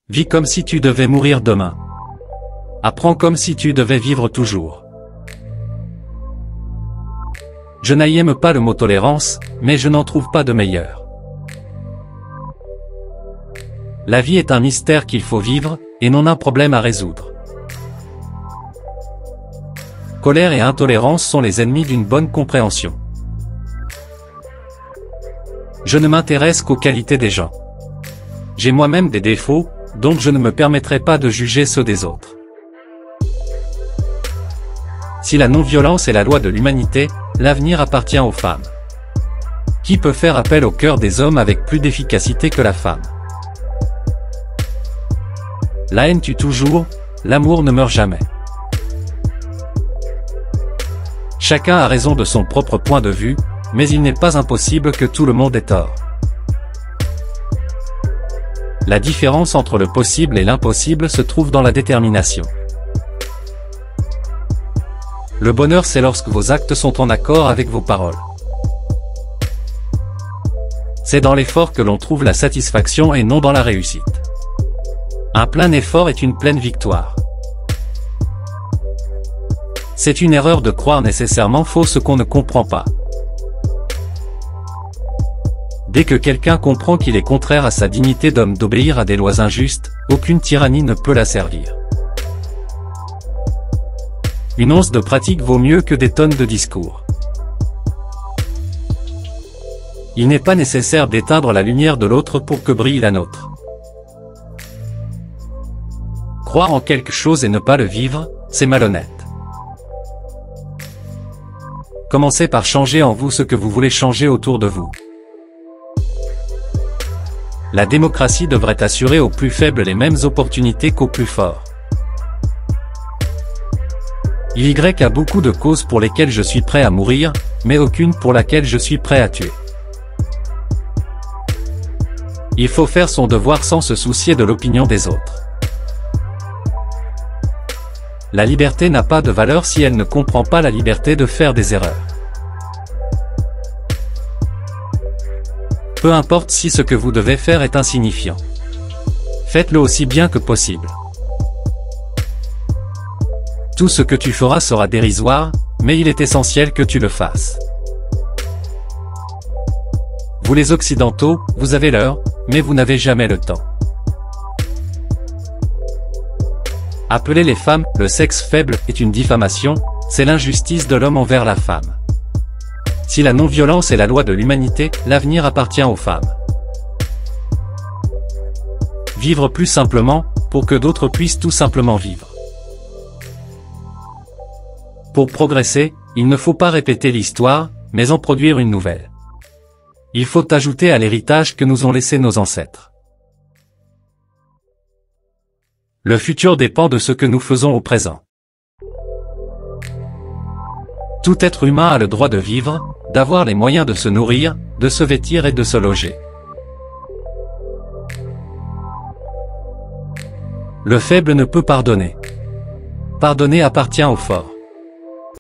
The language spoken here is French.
Vis comme si tu devais mourir demain. Apprends comme si tu devais vivre toujours. Je n'aime pas le mot tolérance, mais je n'en trouve pas de meilleur. La vie est un mystère qu'il faut vivre, et non un problème à résoudre. Colère et intolérance sont les ennemis d'une bonne compréhension. Je ne m'intéresse qu'aux qualités des gens. J'ai moi-même des défauts, donc je ne me permettrai pas de juger ceux des autres. Si la non-violence est la loi de l'humanité, l'avenir appartient aux femmes. Qui peut faire appel au cœur des hommes avec plus d'efficacité que la femme? La haine tue toujours, l'amour ne meurt jamais. Chacun a raison de son propre point de vue, mais il n'est pas impossible que tout le monde ait tort. La différence entre le possible et l'impossible se trouve dans la détermination. Le bonheur, c'est lorsque vos actes sont en accord avec vos paroles. C'est dans l'effort que l'on trouve la satisfaction et non dans la réussite. Un plein effort est une pleine victoire. C'est une erreur de croire nécessairement faux ce qu'on ne comprend pas. Dès que quelqu'un comprend qu'il est contraire à sa dignité d'homme d'obéir à des lois injustes, aucune tyrannie ne peut l'asservir. Une once de pratique vaut mieux que des tonnes de discours. Il n'est pas nécessaire d'éteindre la lumière de l'autre pour que brille la nôtre. Croire en quelque chose et ne pas le vivre, c'est malhonnête. Commencez par changer en vous ce que vous voulez changer autour de vous. La démocratie devrait assurer aux plus faibles les mêmes opportunités qu'aux plus forts. Il y a beaucoup de causes pour lesquelles je suis prêt à mourir, mais aucune pour laquelle je suis prêt à tuer. Il faut faire son devoir sans se soucier de l'opinion des autres. La liberté n'a pas de valeur si elle ne comprend pas la liberté de faire des erreurs. Peu importe si ce que vous devez faire est insignifiant. Faites-le aussi bien que possible. Tout ce que tu feras sera dérisoire, mais il est essentiel que tu le fasses. Vous les Occidentaux, vous avez l'heure, mais vous n'avez jamais le temps. Appeler les femmes le sexe faible est une diffamation, c'est l'injustice de l'homme envers la femme. Si la non-violence est la loi de l'humanité, l'avenir appartient aux femmes. Vivre plus simplement, pour que d'autres puissent tout simplement vivre. Pour progresser, il ne faut pas répéter l'histoire, mais en produire une nouvelle. Il faut ajouter à l'héritage que nous ont laissé nos ancêtres. Le futur dépend de ce que nous faisons au présent. Tout être humain a le droit de vivre, d'avoir les moyens de se nourrir, de se vêtir et de se loger. Le faible ne peut pardonner. Pardonner appartient au fort.